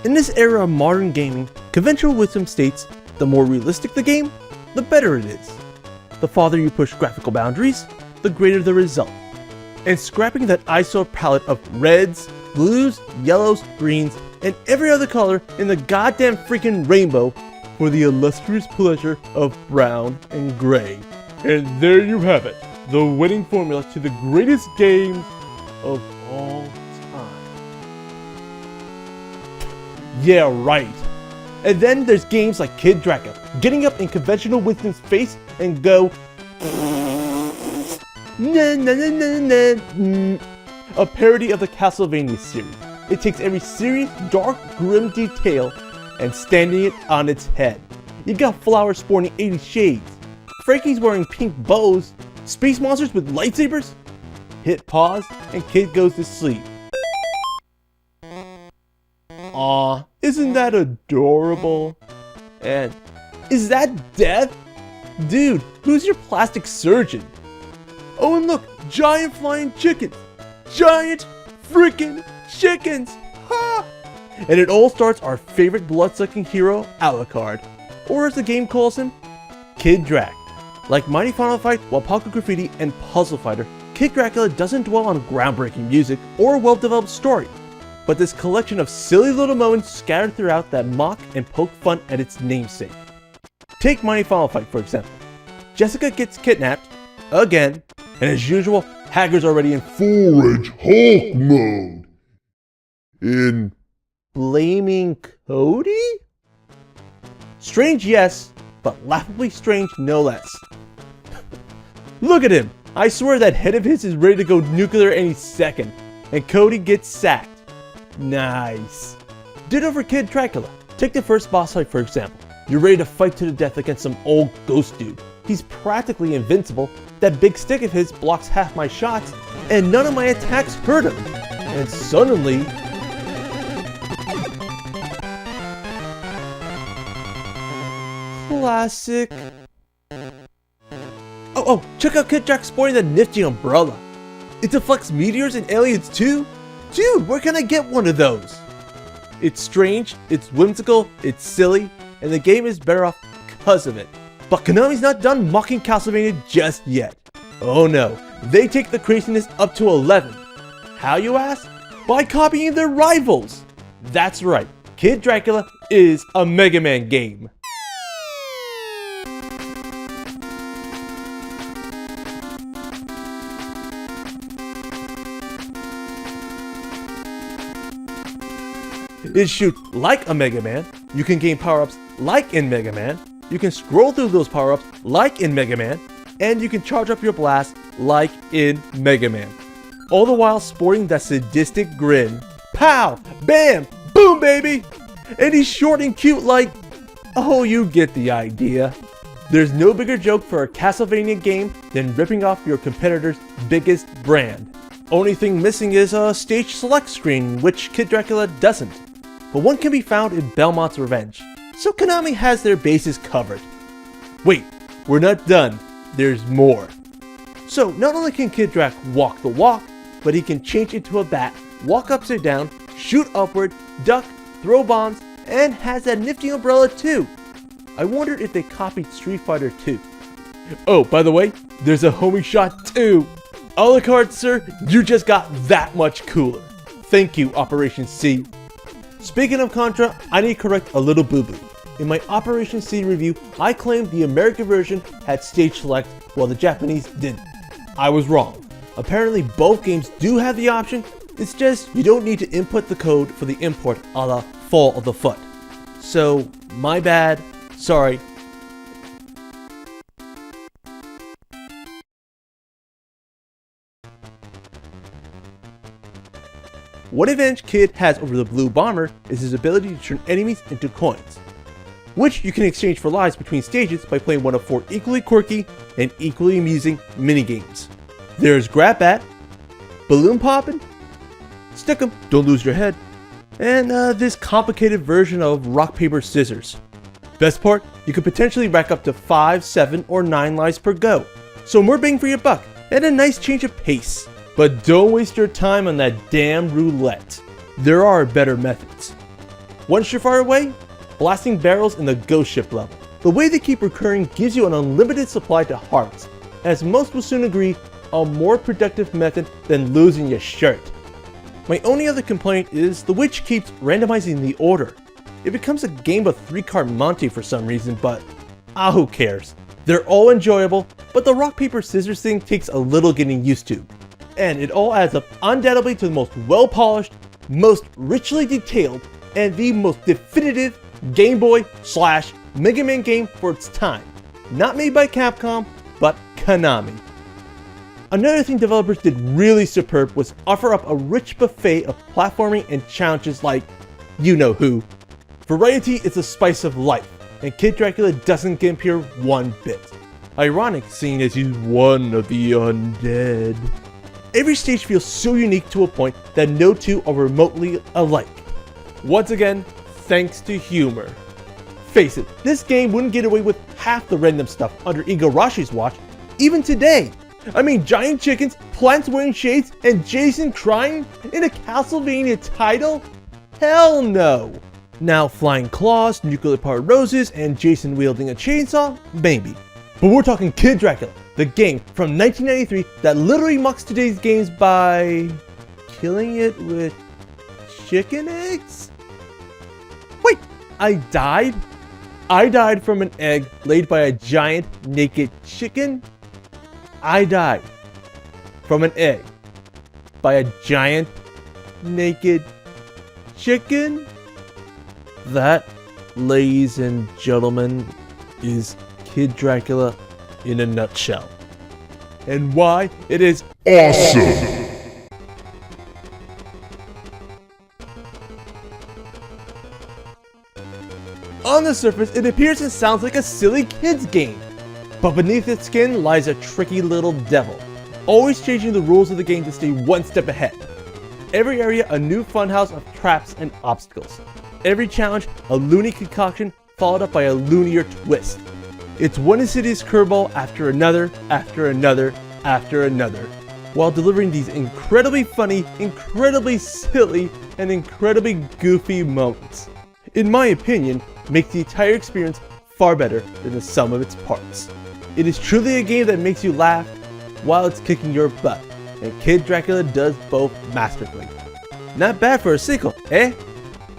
In this era of modern gaming, conventional wisdom states, the more realistic the game, the better it is. The farther you push graphical boundaries, the greater the result. And scrapping that eyesore palette of reds, blues, yellows, greens, and every other color in the goddamn freaking rainbow for the illustrious pleasure of brown and gray. And there you have it, the winning formula to the greatest games of all time. Yeah, right. And then there's games like Kid Dracula, getting up in conventional wisdom's face and go, na na na na na. A parody of the Castlevania series. It takes every serious, dark, grim detail and standing it on its head. You got flowers sporting 80 shades, Frankie's wearing pink bows, space monsters with lightsabers. Hit pause and kid goes to sleep. Aw, isn't that adorable? And is that death? Dude, who's your plastic surgeon? Oh, and look, giant flying chickens. Giant freaking chickens! Ha! And it all starts our favorite blood-sucking hero, Alucard, or as the game calls him, Kid Drac. Like Mighty Final Fight, Wapaka Graffiti, and Puzzle Fighter, Kid Dracula doesn't dwell on groundbreaking music or a well-developed story, but this collection of silly little moments scattered throughout that mock and poke fun at its namesake. Take Mighty Final Fight for example. Jessica gets kidnapped, again, and as usual, Haggar's already in full-rage Hulk mode. In blaming Cody? Strange, yes, but laughably strange no less. Look at him! I swear that head of his is ready to go nuclear any second, and Cody gets sacked. Nice. Ditto for Kid Dracula. Take the first boss fight for example. You're ready to fight to the death against some old ghost dude. He's practically invincible. That big stick of his blocks half my shots, and none of my attacks hurt him. And suddenly... classic. Oh, check out Kid Drac sporting that nifty umbrella. It deflects meteors and aliens too? Dude, where can I get one of those? It's strange, it's whimsical, it's silly, and the game is better off because of it. But Konami's not done mocking Castlevania just yet. Oh no, they take the craziness up to 11. How, you ask? By copying their rivals! That's right, Kid Dracula is a Mega Man game. It shoots like a Mega Man, you can gain power-ups like in Mega Man, you can scroll through those power-ups like in Mega Man, and you can charge up your blast like in Mega Man. All the while sporting that sadistic grin. Pow! Bam! Boom, baby! And he's short and cute like... oh, you get the idea. There's no bigger joke for a Castlevania game than ripping off your competitor's biggest brand. Only thing missing is a stage select screen, which Kid Dracula doesn't. But one can be found in Belmont's Revenge, so Konami has their bases covered. Wait, we're not done. There's more. So not only can Kid Drac walk the walk, but he can change into a bat, walk upside down, shoot upward, duck, throw bombs, and has that nifty umbrella too. I wondered if they copied Street Fighter 2. Oh, by the way, there's a homie shot too. Alucard, sir, you just got that much cooler. Thank you, Operation C. Speaking of Contra, I need to correct a little boo-boo. In my Operation C review, I claimed the American version had stage select while the Japanese didn't. I was wrong. Apparently both games do have the option, it's just you don't need to input the code for the import a la Fall of the Foot. So, my bad, sorry. One advantage Kid has over the Blue Bomber is his ability to turn enemies into coins, which you can exchange for lives between stages by playing one of 4 equally quirky and equally amusing minigames. There's Grab Bat, Balloon Poppin', Stick 'em, Don't Lose Your Head, and this complicated version of Rock Paper Scissors. Best part, you could potentially rack up to 5, 7, or 9 lives per go, so more bang for your buck, and a nice change of pace. But don't waste your time on that damn roulette. There are better methods. One surefire way? Blasting barrels in the ghost ship level. The way they keep recurring gives you an unlimited supply to harvest, as most will soon agree, a more productive method than losing your shirt. My only other complaint is the witch keeps randomizing the order. It becomes a game of 3-card Monty for some reason, but who cares? They're all enjoyable, but the rock paper scissors thing takes a little getting used to. And it all adds up undoubtedly to the most well-polished, most richly detailed, and the most definitive Game Boy / Mega Man game for its time. Not made by Capcom, but Konami. Another thing developers did really superb was offer up a rich buffet of platforming and challenges like you know who. Variety is the spice of life, and Kid Dracula doesn't gimp here one bit. Ironic seeing as he's one of the undead. Every stage feels so unique to a point that no two are remotely alike. Once again, thanks to humor. Face it, this game wouldn't get away with half the random stuff under Igarashi's watch, even today. I mean, giant chickens, plants wearing shades, and Jason crying in a Castlevania title? Hell no! Now flying claws, nuclear-powered roses, and Jason wielding a chainsaw? Maybe. But we're talking Kid Dracula, the game from 1993 that literally mocks today's games by killing it with chicken eggs? Wait, I died? I died from an egg laid by a giant naked chicken? I died from an egg by a giant naked chicken? That, ladies and gentlemen, is Kid Dracula in a nutshell. And why it is awesome! On the surface, it appears and sounds like a silly kid's game. But beneath its skin lies a tricky little devil, always changing the rules of the game to stay one step ahead. Every area a new funhouse of traps and obstacles. Every challenge a loony concoction followed up by a loonier twist. It's one insidious curveball after another, after another, after another, while delivering these incredibly funny, incredibly silly, and incredibly goofy moments. In my opinion, makes the entire experience far better than the sum of its parts. It is truly a game that makes you laugh while it's kicking your butt, and Kid Dracula does both masterfully. Not bad for a sequel, eh?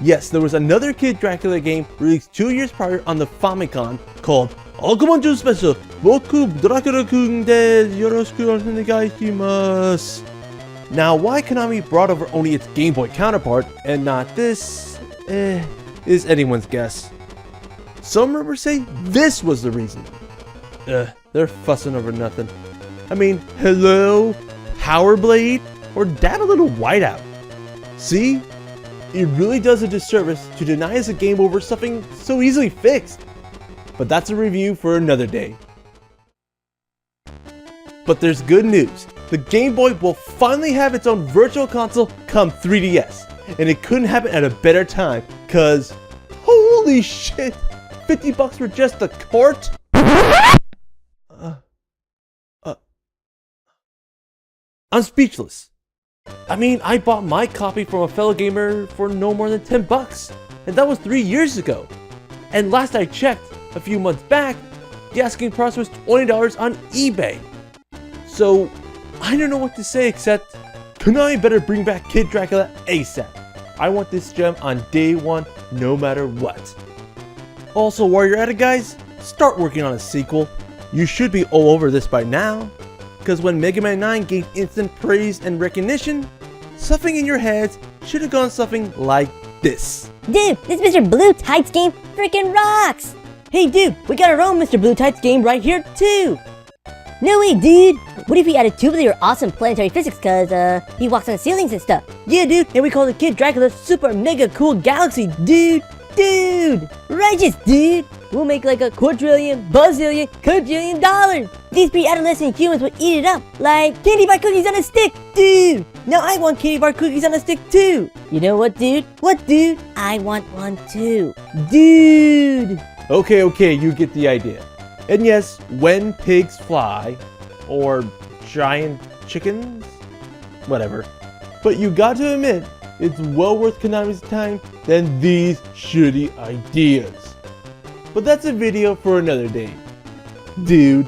Yes, there was another Kid Dracula game released 2 years prior on the Famicom called Agumon Special Boku Dracula-kun de Yoroshiku onegaishimasu. Now, why Konami brought over only its Game Boy counterpart and not this, is anyone's guess. Some rumors say this was the reason. They're fussing over nothing. I mean, hello, Power Blade, or dab a little whiteout. See? It really does a disservice to deny us a game over something so easily fixed. But that's a review for another day. But there's good news. The Game Boy will finally have its own virtual console come 3DS. And it couldn't happen at a better time, cause holy shit, $50 for just the cart? I'm speechless. I mean, I bought my copy from a fellow gamer for no more than $10, and that was 3 years ago. And last I checked, a few months back, the asking price was $20 on eBay. So, I don't know what to say except, Konami better bring back Kid Dracula ASAP. I want this gem on day one, no matter what. Also, while you're at it guys, start working on a sequel. You should be all over this by now. Because when Mega Man 9 gave instant praise and recognition, something in your heads should have gone something like this. Dude, this Mr. Blue Tights game freaking rocks! Hey dude, we got our own Mr. Blue Tights game right here too! No way dude! What if we added tubular awesome planetary physics cause he walks on ceilings and stuff? Yeah dude, and we call the Kid Dracula super mega cool galaxy dude! Dude! Righteous dude! We'll make like a quadrillion, bazillion, quadrillion dollars! These pre-adolescent humans will eat it up like candy bar cookies on a stick, dude! Now I want candy bar cookies on a stick too! You know what dude? What dude? I want one too! Dude! Okay, you get the idea. And yes, when pigs fly, or giant chickens, whatever. But you got to admit, it's well worth Konami's time than these shitty ideas. But that's a video for another day. Dude.